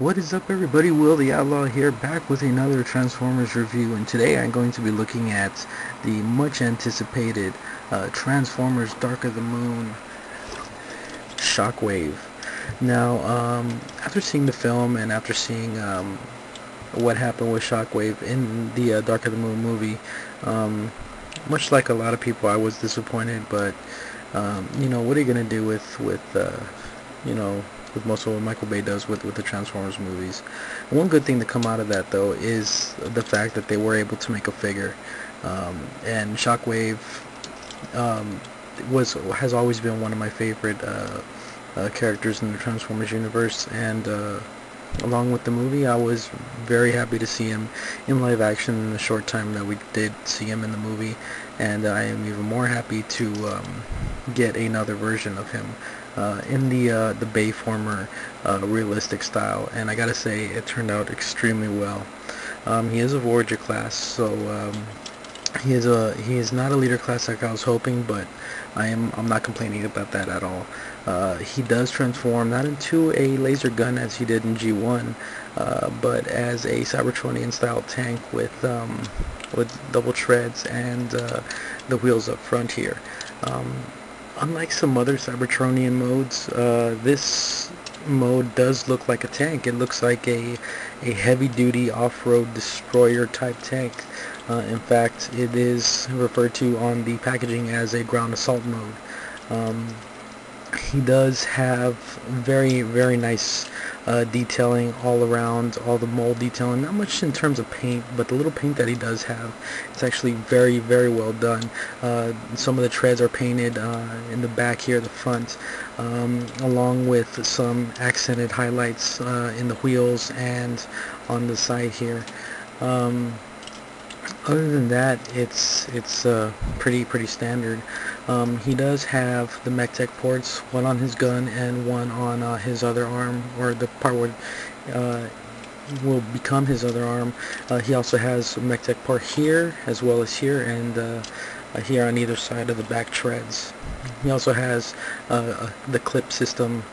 What is up, everybody? Will the Outlaw here, back with another Transformers review, and today I'm going to be looking at the much anticipated Transformers Dark of the Moon Shockwave. Now, after seeing the film and after seeing what happened with Shockwave in the Dark of the Moon movie, much like a lot of people, I was disappointed, but what are you going to do with most of what Michael Bay does with the Transformers movies. One good thing to come out of that, though, is the fact that they were able to make a figure, and Shockwave has always been one of my favorite characters in the Transformers universe, and along with the movie, I was very happy to see him in live action in the short time that we did see him in the movie, and I am even more happy to get another version of him in the Bayformer realistic style, and I gotta say it turned out extremely well. He is a Voyager class, so he is not a leader class like I was hoping, but I'm not complaining about that at all. He does transform not into a laser gun as he did in G1, but as a Cybertronian style tank with double treads and the wheels up front here. Unlike some other Cybertronian modes, this mode does look like a tank. It looks like a heavy-duty off-road destroyer type tank. In fact, it is referred to on the packaging as a ground assault mode. He does have very, very nice detailing all around, all the mold detailing, not much in terms of paint, but the little paint that he does have, it's actually very, very well done. Some of the treads are painted in the back here, the front, along with some accented highlights in the wheels and on the side here. Other than that, it's pretty standard. He does have the MechTech ports, one on his gun and one on his other arm, or the part where will become his other arm. He also has a MechTech port here, as well as here, and here on either side of the back treads. He also has the clip system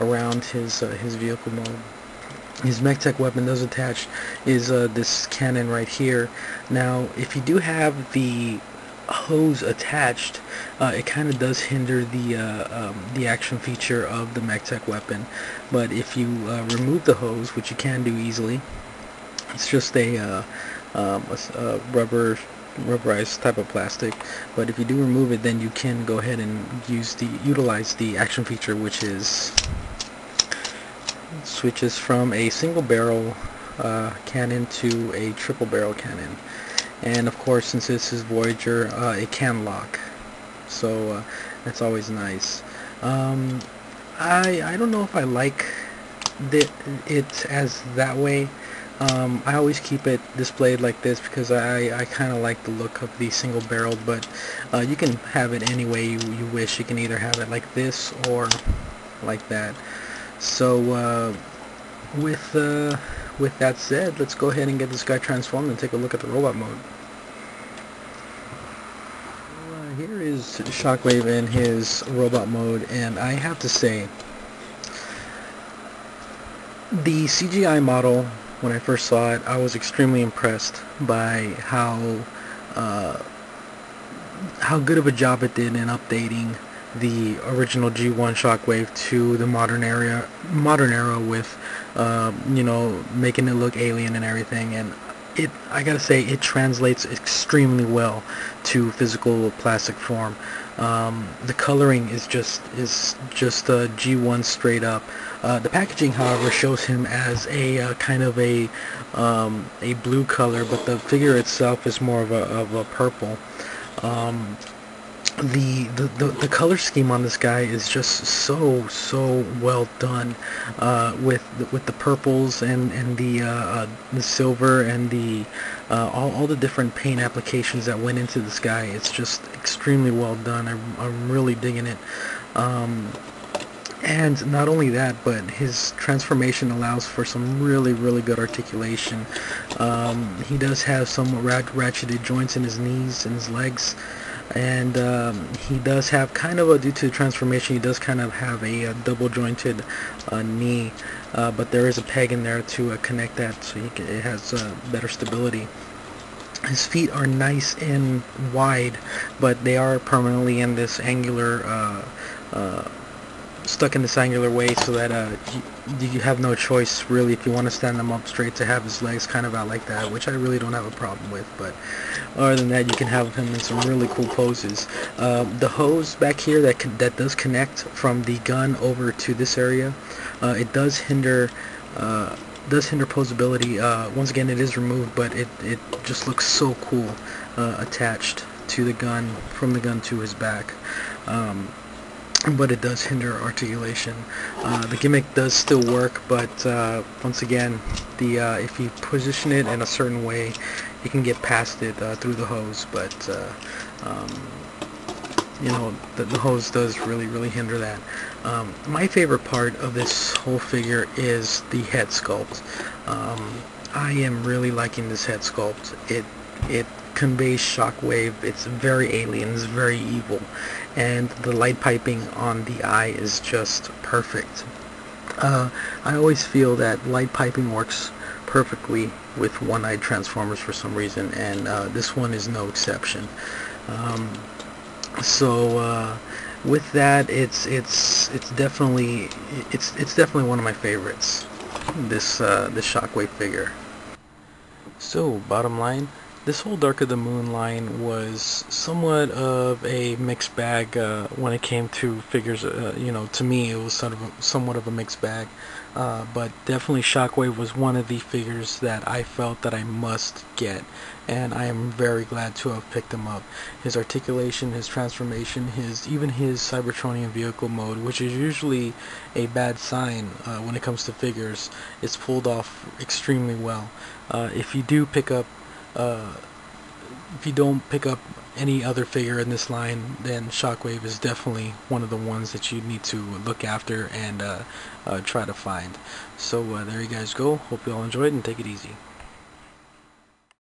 around his vehicle mode. His MechTech weapon does attach is this cannon right here. Now, if you do have the hose attached, it kind of does hinder the action feature of the MechTech weapon. But if you remove the hose, which you can do easily, it's just a rubberized type of plastic. But if you do remove it, then you can go ahead and utilize the action feature, which is switches from a single barrel cannon to a triple barrel cannon, and of course, since this is Voyager, it can lock, so that's always nice. I don't know if I like it as that way. I always keep it displayed like this because I kind of like the look of the single barreled, but you can have it any way you wish. You can either have it like this or like that. So with that said, let's go ahead and get this guy transformed and take a look at the robot mode. Here is Shockwave in his robot mode, and I have to say, the CGI model, when I first saw it, I was extremely impressed by how good of a job it did in updating the original G1 Shockwave to the modern era with making it look alien and everything, and I gotta say, it translates extremely well to physical plastic form. The coloring is just G1 straight up. The packaging, however, shows him as a kind of a blue color, but the figure itself is more of a purple. The color scheme on this guy is just so well done, with the purples and the silver and the all the different paint applications that went into this guy. It's just extremely well done. I'm really digging it. And not only that, but his transformation allows for some really good articulation. He does have some ratcheted joints in his knees and his legs. and he does have kind of a, due to the transformation, he does kind of have a double jointed knee, but there is a peg in there to connect that, so it has better stability. His feet are nice and wide, but they are permanently in this angular, stuck in this angular way, so that you have no choice really, if you want to stand them up straight, to have his legs kind of out like that, which I really don't have a problem with. But other than that, you can have him in some really cool poses. The hose back here that does connect from the gun over to this area, it does hinder posability. Once again, it is removed, but it just looks so cool attached to the gun, from the gun to his back. But it does hinder articulation. The gimmick does still work, but once again, if you position it in a certain way, you can get past it through the hose. But you know, the hose does really hinder that. My favorite part of this whole figure is the head sculpt. I am really liking this head sculpt. It conveys Shockwave. It's very alien, it's very evil, and the light piping on the eye is just perfect. I always feel that light piping works perfectly with one-eyed Transformers for some reason, and this one is no exception. So with that, it's definitely one of my favorites, this Shockwave figure. So bottom line, this whole Dark of the Moon line was somewhat of a mixed bag when it came to figures. You know, to me it was somewhat of a mixed bag, but definitely Shockwave was one of the figures that I felt that I must get, and I am very glad to have picked him up. His articulation, his transformation, even his Cybertronian vehicle mode, which is usually a bad sign when it comes to figures, it's pulled off extremely well. If you don't pick up any other figure in this line, then Shockwave is definitely one of the ones that you need to look after and try to find. So there you guys go. Hope you all enjoyed, and take it easy.